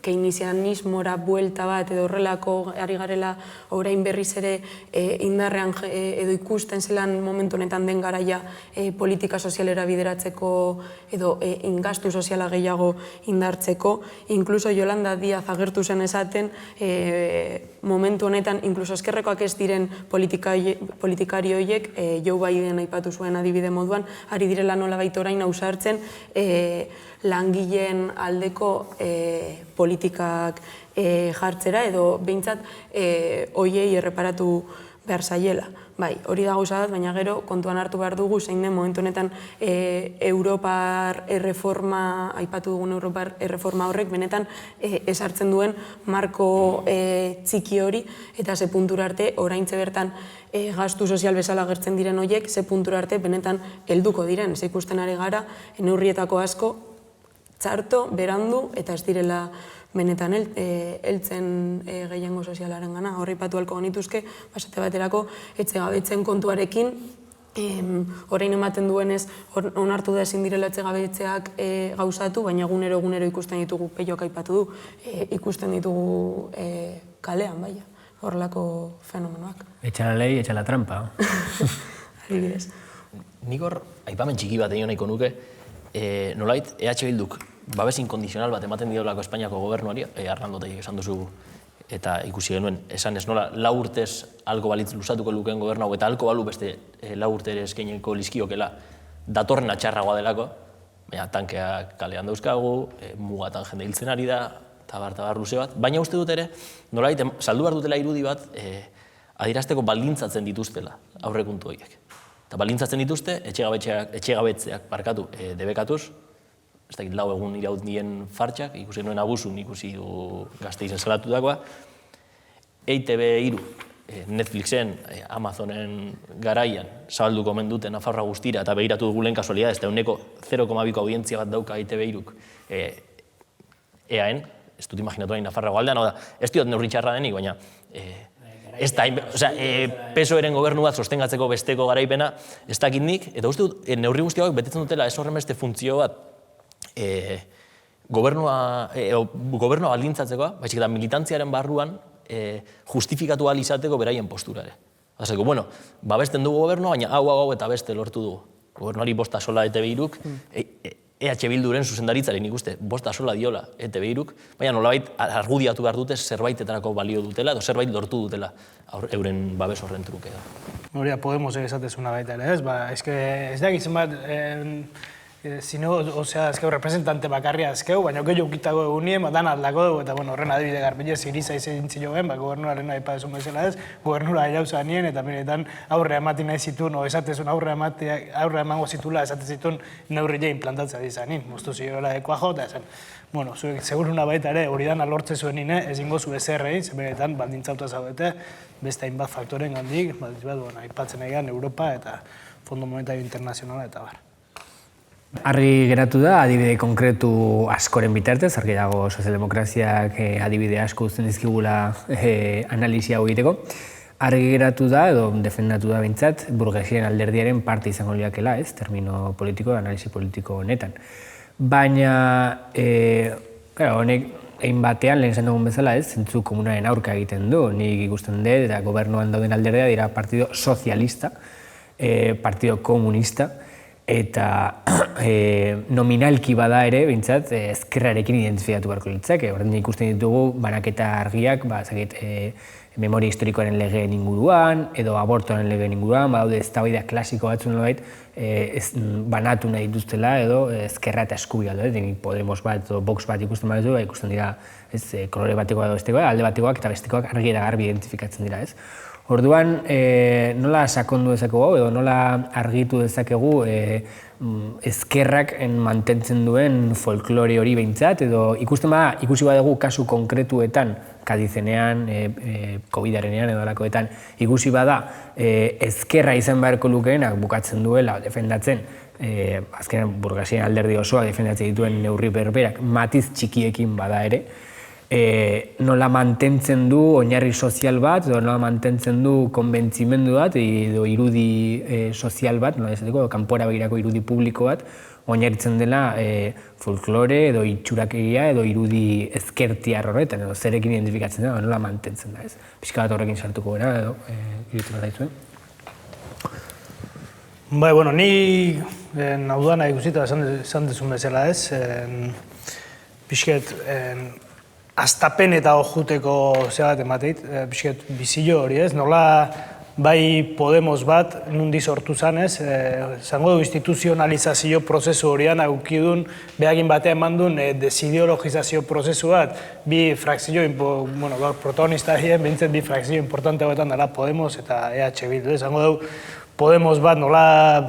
keynesianismora buelta bat edo horrelako ari garela orain berriz ere indarrean edo ikusten zelan momentu honetan den garaia politika sozialera bideratzeko edo ingastu soziala gehiago indartzeko. Inkluso Yolanda Díaz agertu zen esaten momentu honetan, inkluso eskerrekoak ez diren politikari horiek, Joe Biden aipatu zuen adibide moduan, ari direla nolabait orain ausartzen langileen aldeko politikak jartzera edo behintzat hoiei erreparatu behar zaiela. Bai, hori da gauza bat, baina gero kontuan hartu behar dugu zein den momentu honetan Europar erreforma, aipatu dugun Europar erreforma horrek benetan ezartzen duen marko txiki hori eta ze puntura arte oraintxe bertan gastu sozial bezala agertzen diren horiek ze puntura arte benetan helduko diren. Ze ikusten ari gara neurrietako asko txarto, berandu eta ez direla benetan heltzen gehiengo sozialaren gana. Horri patu halko genituzke, basate baterako etxegabetzen kontuarekin, orain ematen duenez onartu da ezin direla etxegabetzeak gauzatu, baina egunero ikusten ditugu, Peiok aipatu du, ikusten ditugu kalean, baina, horrelako fenomenoak. Etxa la ley, etxa la trampa. Adibidez. Nik hor, aipamen txiki bat egin nahiko nuke, nolait, EH Bilduk babes inkondizional bat ematen diolako Espainiako gobernuari, Arnaldotek esan duzu eta ikusi genuen, esan ez nola, 4 urtez alko balitz luzatuko lukeen gobernu hau eta alko balu beste 4 urte ere eskaineko lizkiokela datorren atxarragoa delako, baina tankeak kalean dauzkagu, mugatan jende hiltzen ari da, tabar luze bat, baina uste dut ere, nolait, saldu behar dutela irudi bat, adierazteko baldintzatzen dituztela aurrekontu horiek. Eta baldintzatzen dituzte, etxegabetzeak barkatu debekatuz, ez dakit 4 egun irautien fartxak, ikusi nuen abusun, ikusi du Gasteizen salatutakoa. EITB3, Netflixen, Amazonen garaian, zabalduko omen dute Nafarroa guztira, eta begiratu dugu lehen kasualidad, ez da uneko 0,2ko audientzia bat dauka EITB3 EAN, ez dut imaginatu nahi Nafarroa galdean, ez diot neurri txarra denik, baina PSOE-ren gobernu bat sostengatzeko besteko garaipena, ez dakit nik, eta uste dut, neurri guztiak betetzen dutela ez horren beste funtzio bat, gobernua baldintzatzeko, baizik eta militantziaren barruan justifikatu ahal izateko beraien posturare. Azeko, bueno, babesten dugu gobernua, baina hau eta beste lortu dugu. Gobernuari bosta sola ETB3-ruk, EH Bilduren zuzendaritzaren ikuste, bosta sola diola ETB3-ruk, baina nolabait argudiatu behar dute zerbaitetarako balio dutela, edo zerbait lortu dutela euren babes horren truke. Hori Podemosek esatezuna baita ere, ez? Ez dakitzen bat osea, ezkeu, representante bakarria ezkeu, baina gehiago ukitago egunien, dan aldako dugu, eta horren adibide garbile Siriza izan zioen, gobernuaren aipa esun bezala ez, gobernura jauza nien, eta benetan aurre emati nahi zituen, o esatezun aurre emango zitula, esatezitun neurrile implantatzea dizanin, moztu zioela ekoa eta esan, bueno, zuek seguruna baita ere, hori dana lortze zuen nine, ezingo zu ezerrei, benetan baldintzauta zaudete, beste hainbat faktoren gandik, aipatzen egan Europa eta Fondo Monetario Internazionala eta bar. Argi geratu da, adibide konkretu askoren bitartez, argi dago sozialdemokraziak adibide asko uzten dizkigula analisia hau egiteko. Argi geratu da, edo defendatu da behintzat, burgesien alderdiaren parte izango liakela, ez, termino politiko, analisi politiko honetan. Baina, honek, egin batean, lehen esan dugun bezala, ez, zentzu komunaren aurka egiten du, nik ikusten dut, eta gobernuan dauden alderdea dira partido sozialista, partido komunista, eta nominalki bada ere, bintzat, ezkerrarekin identifikatu beharko litzake. Horrein ikusten ditugu banaketa argiak, memoria historikoaren legeen inguruan, edo abortoaren legeen inguruan, badaude eztabaida klasiko batzuen nolabait banatu nahi dituztela, edo ezkerra eta eskubia, Podemos bat edo Vox bat ikusten baduzu, ikusten dira kolore batekoa edo bestekoa, alde batekoak eta bestekoak argi eta garbi identifikatzen dira, ez? Orduan, nola sakondu dezakegu, edo nola argitu dezakegu ezkerrak mantentzen duen folklore hori behintzat, edo ikusten bada, ikusi badugu kasu konkretuetan, Kadizenean, COVID-arenean edo alakoetan, ikusi bada ezkerra izan beharko lukeenak bukatzen duela, defendatzen, azkenean burgesien alderdi osoa defendatzen dituen neurri berberak, matiz txikiekin bada ere, nola mantentzen du oinarri sozial bat, edo nola mantentzen du konbentzimendu bat, edo irudi sozial bat, nola esateko, kanpora begirako irudi publiko bat, oinarritzen dela folklore, edo itxurakeria, edo irudi ezkertiar horretan, edo zerekin identifikatzen dela, nola mantentzen da, ez? Pixka bat horrekin sartuko gara, edo iruditzen bat daizuen. Bai, bueno, ni naudana ikusita esan dezun bezala ez, pixket, astapen eta ojuteko zebat emateit, pixket bizillo hori ez, nola bai Podemos bat nundi sortu zanez, zango du instituzionalizazio prozesu horian aukidun, behagin batean mandun desideologizazio prozesu bat, bi frakzio, gaur protagonista dien, behintzen bi frakzio importante hauetan dela Podemos eta EH Bildu, zango du Podemos bat nola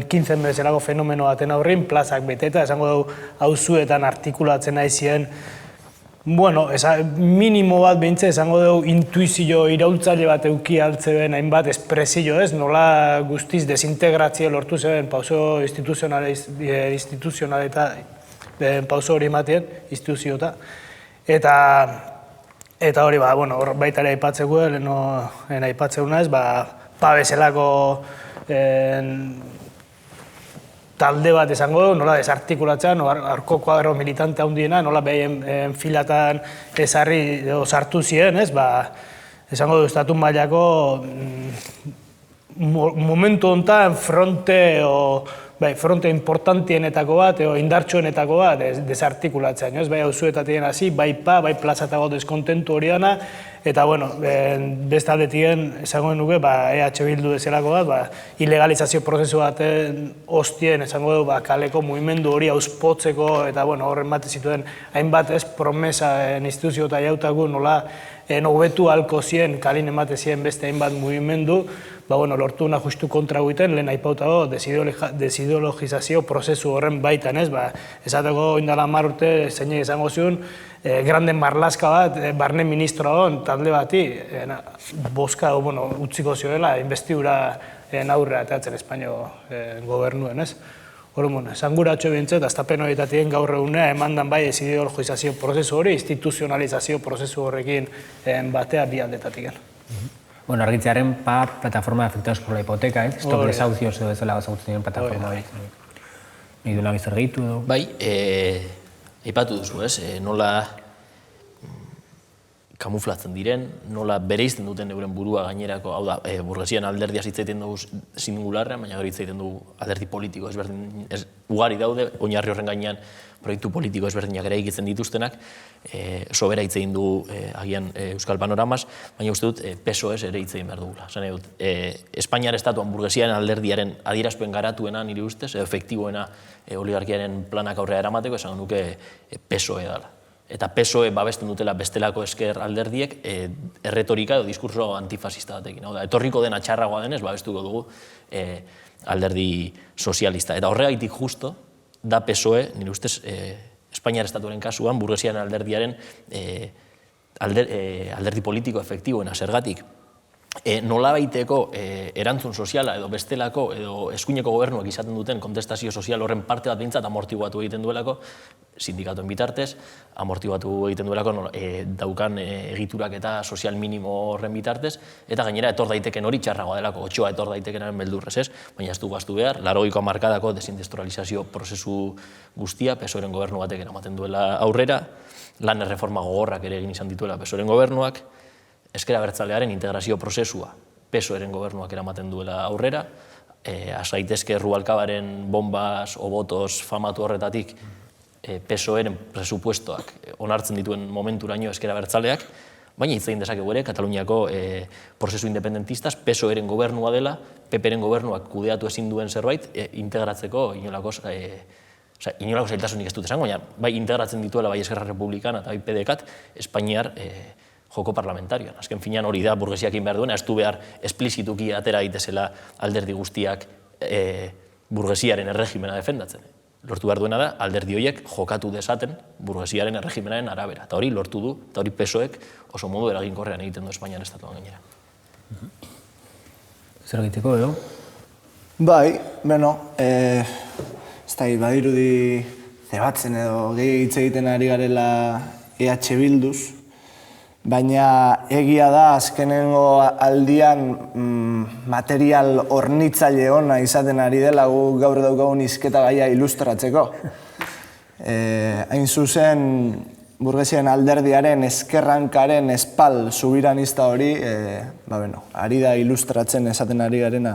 15 bezalago fenomeno baten aurrin, plazak beteta, zango du auzuetan artikulatzen nahi zien, bueno, minimo bat behintzen esango dugu intuizio iraultzaile bat euki altzeben hainbat espresio ez, nola guztiz desintegrazio lortu zeben pauso instituzional eta pauso hori ematien, instituziota. Eta hori, baita ere aipatzeko, lehen aipatzeko naiz, bezalako talde bat esango du, nola desartikulatzen, arko kuadro militante handiena, nola behien filatan ezarri sartu ziren, ez? Esango du, estatu mailako momentu honetan fronte importantienetako bat, indartsuenetako bat desartikulatzen, ez? Bai auzuetatik hasi, bai plazatago deskontentu hori dana, eta, beste aldetien, esango nuke, EH Bildu bezalako bat, ilegalizazio prozesu baten ostien, esango du, kaleko mugimendu hori auspotzeko, eta, horren bate zituen, hainbat ez promesa instituzio eta jautaku nola hobetu halko zien, kalin emate zien beste hainbat mugimendu, lortu una justu kontra guiten, lehen aipautago, desideologizazio prozesu horren baitan, ez? Esateko indala 10 urte, zeinek esango zion, Granden Marlaska bat, barne ministroa hon, talde bati, boska utziko zioela, investidura aurrera atatzen Espainio gobernuen, ez? Esanguratxo bintzet, aztapen horietatiken gaur egunea emandan bai desideologizazio prozesu hori, instituzionalizazio prozesu horrekin batea bi aldetatiken. Argitzearen plataforma afectados por la hipoteca, stop desahucios edo bezala gazagutzen diren plataforma hori. Nidu nahi zer gehitu edo? Bai, aipatu duzu, ez? Nola kamuflatzen diren, nola bereizten duten euren burua gainerako, hau da, burgesian alderdia hitz egiten dugu singularrean, baina gero hitz egiten dugu alderdi politiko ezberdin, ugari daude, oinarri horren gainean proiektu politiko ezberdinak ere egitzen dituztenak, sobera hitz egin dugu agian Euskal Panoramaz, baina uste dut PSOE ere hitz egin behar dugula. Zane dut, Espainiar estatuan burgesiaren alderdiaren adierazpen garatuena nire ustez, efektiboena oligarkiaren planak aurrera eramateko, esan nuke PSOE dela. Eta PSOE babesten dutela bestelako esker alderdiek erretorika edo diskurso antifasista batekin. Etorriko dena txarragoa denez, babestuko dugu alderdi sozialista. Eta horregaitik justo, da PSOE, nire ustez, Espainiar estatuaren kasuan, burgesiaren alderdiaren alderdi politiko efektiboena zergatik. Nolabaiteko erantzun soziala edo bestelako edo eskuineko gobernuak izaten duten kontestazio sozial horren parte bat behintzat amortibatu egiten duelako, sindikatuen bitartez, amortibatu egiten duelako daukan egiturak eta sozial minimo horren bitartez, eta gainera etor daiteken hori txarragoa delako, otxoa etor daitekenaren beldurrez ez, baina ez dugu ahaztu behar, 80ko hamarkadako desindustrializazio prozesu guztia, PSOEren gobernu batek eramaten duela aurrera, lan erreforma gogorrak ere egin izan dituela PSOEren gobernuak, Ezker Abertzalearen integrazio prozesua PSOEren gobernuak eramaten duela aurrera, asaitezke Rubalcabaren bombas o botos famatu horretatik PSOEren presupuestoak onartzen dituen momenturaino Ezker Abertzaleak, baina hitz egin dezakegu ere Kataluniako prozesu independentistaz PSOEren gobernua dela, PPren gobernuak kudeatu ezin duen zerbait integratzeko inolako zailtasunik ez dut esango, baina bai integratzen dituela bai Eskerra Republikana eta bai PDK Espainiar joko parlamentarioan. Azken finean hori da burgesiakin behar duena, ez du behar esplizituki atera daitezela alderdi guztiak burgesiaren erregimena defendatzen. Lortu behar duena da, alderdi horiek jokatu dezaten burgesiaren erregimenaren arabera. Eta hori lortu du, eta hori PSOEk oso modu eraginkorrean egiten du Espainian estatuan gainera. Zer egiteko edo? Bai, beno, ez da, badirudi zebatzen edo gehi hitz egiten ari garela EH Bilduz, baina egia da azkenengo aldian material hornitzaile ona izaten ari dela gu gaur daukagun hizketa gaia ilustratzeko. Hain zuzen, burgesiaren alderdiaren eskerrankaren espal subiranista hori, ari da ilustratzen esaten ari garena.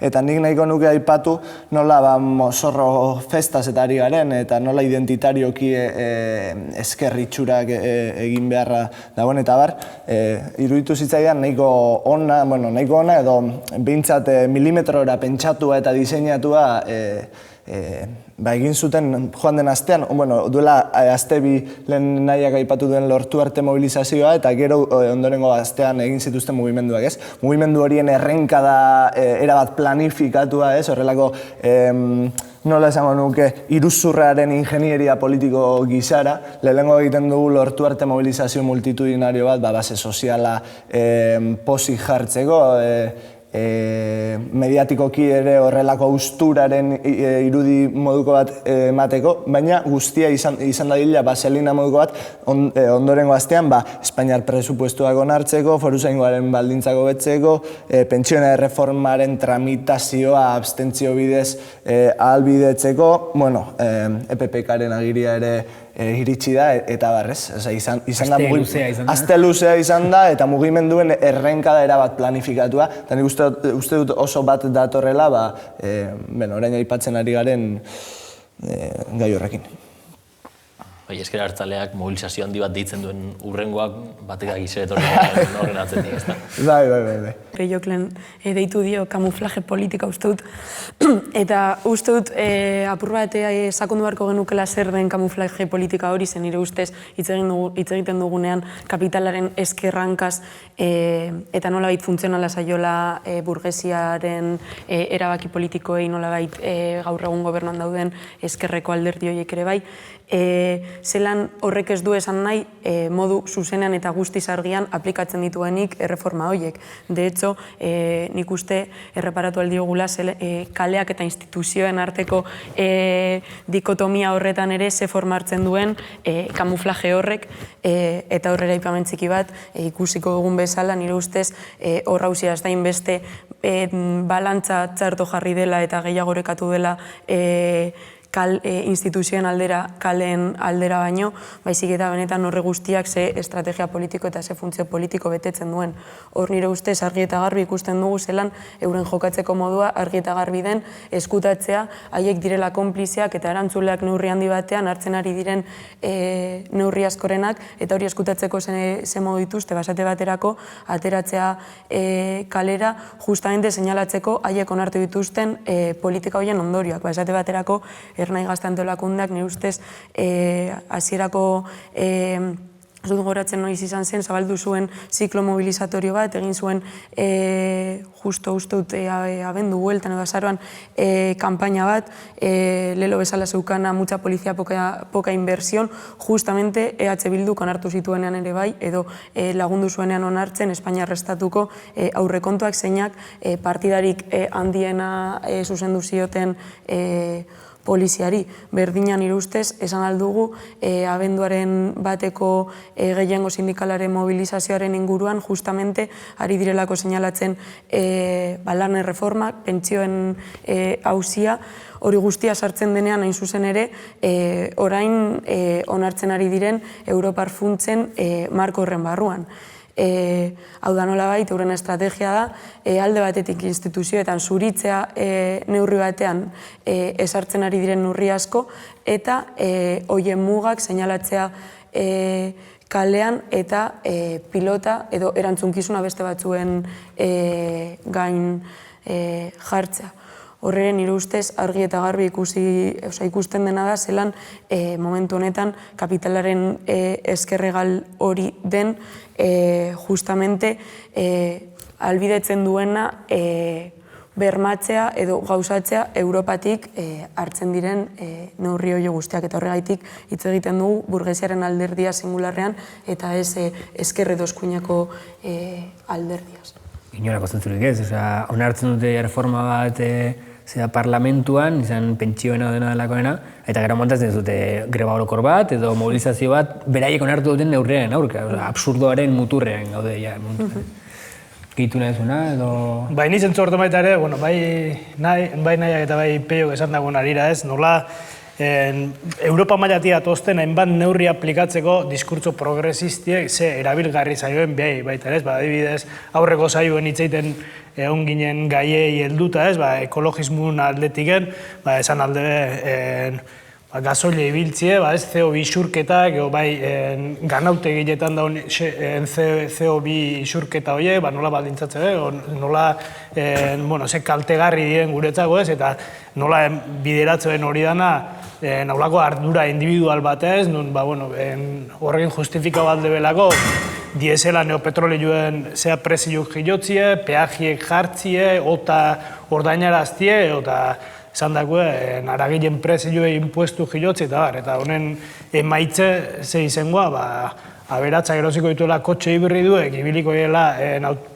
Eta nik nahiko nuke aipatu nola mozorro festaz eta ari garen, eta nola identitarioki esker itxurak egin beharra dagoen eta bar. Iruditu zitzaidan nahiko ona edo behintzat milimetrora pentsatua eta diseinatua egin zuten joan den astean, duela aste bi lehen nahiak aipatu duen lortu arte mobilizazioa eta gero ondorengo astean egin zituzten mugimenduak, ez? Mugimendu horien errenkada erabat planifikatua, ez? Horrelako, nola esango nuke, iruzurraren ingenieria politiko gizara, lehenengo egiten dugu lortu arte mobilizazio multitudinario bat, base soziala pozik jartzeko, mediatikoki ere horrelako austuraren irudi moduko bat emateko, baina guztia izan dadila baselina moduko bat ondorengo astean Espainiar presupuestoak onartzeko, foruzaingoaren baldintzako betzeko, pentsioen erreformaren tramitazioa abstentzio bidez ahalbidetzeko, EPPKaren agiria ere iritsi da eta barrez. Aste luzea izan da eta mugimenduen errenkada erabat planifikatua. Eta nik uste dut oso bat datorrela, orain aipatzen ari garen gai horrekin. Ezker Abertzaleak mobilizazio handi bat deitzen duen urrengoak batek agizere etorri horren atzetik, ez da? Bai. Joklen deitu dio kamuflaje politika uste dut, eta uste dut apur bat sakondu beharko genukela zer den kamuflaje politika hori, zen nire ustez hitz egiten dugunean kapitalaren eskerrankaz eta nolabait funtzionala zaiola burgesiaren erabaki politikoei nolabait gaur egun gobernuan dauden eskerreko alderdi horiek ere bai, zelan horrek ez du esan nahi modu zuzenean eta guztiz argian aplikatzen dituenik erreforma horiek. De hecho, nik uste erreparatu aldiogula kaleak eta instituzioen arteko dikotomia horretan ere ze formartzen duen kamuflaje horrek eta horrela aipamen txiki bat ikusiko dugun bezala nire ustez horrauzia ez da inbeste balantza txarto jarri dela eta gehiagorekatu dela instituzioen aldera, kalen aldera baino, baizik eta benetan horre guztiak ze estrategia politiko eta ze funtzio politiko betetzen duen. Hor nire ustez argi eta garbi ikusten dugu zelan euren jokatzeko modua argi eta garbi den eskutatzea, haiek direla konpliziak eta erantzuleak neurri handi batean hartzen ari diren neurri askorenak, eta hori eskutatzeko ze modu dituzte, basate baterako, ateratzea kalera, justamente seinalatzeko haiek onartu dituzten politika horien ondorioak. Basate baterako, Ernai Gaztantolakundak nire ustez hasierako ez dut goratzen noiz izan zen, zabaldu zuen ziklo mobilizatorio bat, egin zuen justo uste abendu bueltan edo azaroan kanpaina bat, lelo bezala zeukana mucha polizia poca inversión, justamente EH Bilduk onartu zituenean ere bai, edo lagundu zuenean onartzen Espainiar Estatuko aurrekontuak zeinak partidarik handiena zuzendu zioten poliziari. Berdinan nire ustez, esan aldugu, abenduaren bateko gehiengo sindikalaren mobilizazioaren inguruan, justamente, ari direlako seinalatzen lan erreformak, pentsioen auzia, hori guztia sartzen denean hain zuzen ere, orain onartzen ari diren Europar funtzen marko horren barruan. Hau da nolabait, euren estrategia da, alde batetik instituzioetan zuritzea neurri batean ezartzen ari diren neurri asko, eta horien mugak seinalatzea kalean eta pilota edo erantzunkizuna beste batzuen gain jartzea. Horren nire ustez argi eta garbi ikusten dena da, zelan momentu honetan kapitalaren ezkerregal hori den justamente albidetzen duena bermatzea edo gauzatzea Europatik hartzen diren neurri hori guztiak, eta horregaitik hitz egiten dugu burgesiaren alderdia singularrean eta ez ezker edo eskuinako alderdiaz. Inolako zentzurik ez, onartzen dute reforma bat parlamentuan, izan pentsioena dena delakoena, eta gero montatzen dute greba orokor bat, edo mobilizazio bat, beraiek onartu duten neurrean aurka, absurdoaren muturrean gaude, gehitu nahi zuna, edo... Bai, nizen zortu baita ere, bai nahiak eta bai peiok esan dagoen arira ez, nola Europa mailatia tozten hainbat neurri aplikatzeko diskurtso progresistiek ze erabilgarri zaioen behai baita ez, adibidez aurreko zaioen hitzeiten egon ginen gaiei helduta ez, ekologismun aldetiken, esan alde gasoile ibiltzie, CO2 isurketak, ganautegiletan daun CO2 isurketa horiek, nola baldintzatzen, nola ze kaltegarri dien guretzako ez, eta nola bideratzen hori dana naulako ardura individual batez, horrekin justifika bat debelako, diesela neopetrolioen zea prezioak jilotzie, peajiek jartzie, ota ordainaraztie, eta esan dagoen aragilen prezioen impuestu jilotzi, eta honen emaitze ze izengoa, aberatza erosiko dituela kotxe hibriduek, ibiliko dela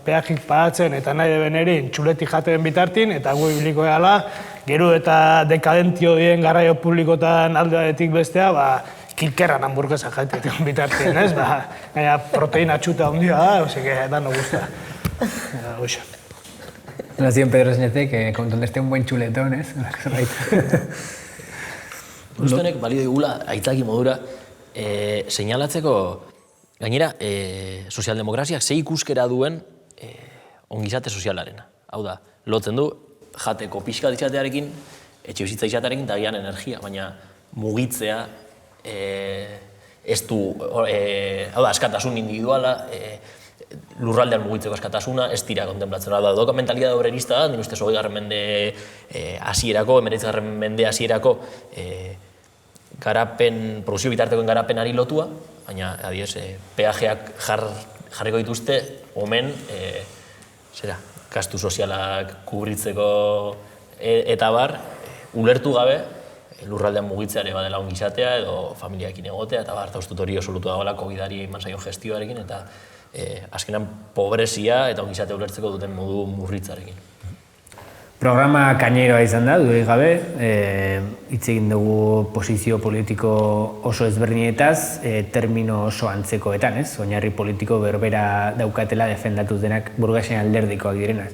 peajik pagatzen eta nahi deben erin txuletik jaten bitartin, eta gu ibiliko dela, gero eta dekadentio dien garraio publikotan aldeadetik bestea, kilkerran hamburguesa jaitetik bitartin, ez? Proteina txuta handia da, oseke, dano guzta. Nació en Pedro Sánchez, que donde esté un buen chuletón, ez? Guztonek balio digula, aitzaki modura, seinalatzeko, gainera, sozialdemokraziak ze ikuskera duen ongizate sozialarena. Hau da, lotzen du, jateko pixka ditzatearekin, etxe bizitza izatearekin eta gian energia, baina mugitzea ez du, hau da, askatasun individuala, lurraldean mugitzeko askatasuna, ez dira kontemplatzen. Hau da, doka mentalidade obrerista da, nire ustez 20. mende hasierako, 19. mende hasierako garapen, produzio bitartekoen garapenari lotua, baina, adiez, peajeak jarriko dituzte, omen, gastu sozialak kubritzeko eta bar, ulertu gabe, lurraldean mugitzeare badela ongizatea edo familiakin egotea, eta bar, eta ustut hori osolutu dagoela COVID-ari eman zaion gestioarekin, eta azkenan pobrezia eta ongizate ulertzeko duten modu murritzarekin. Programa kaineroa izan da, dudarik gabe, hitz egin dugu posizio politiko oso ezberdinetaz, termino oso antzekoetan, ez? Oinarri politiko berbera daukatela defendatuz denak burgesen alderdikoak direnaz.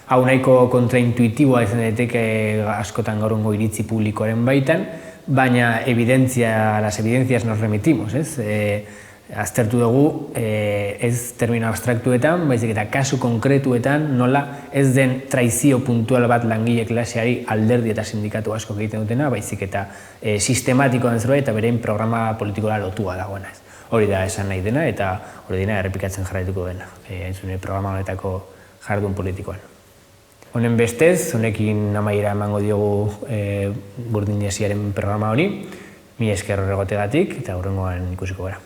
Hau nahiko kontraintuitiboa izan daiteke askotan gaurrengo iritzi publikoaren baitan, baina las evidencias nos remitimos, ez? Aztertu dugu ez termino abstraktuetan, baizik eta kasu konkretuetan nola ez den traizio puntual bat langile klaseari alderdi eta sindikatu asko egiten dutena, baizik eta sistematikoan zerbait eta berein programa politikora lotua dagoena. Hori da esan nahi dena eta hori dena errepikatzen jarraituko dena, programa honetako jardun politikoan. Honen bestez, honekin amaiera emango diogu Burdin Jesiaren programa honi, mila esker horregotegatik eta hurrengoan ikusiko gara.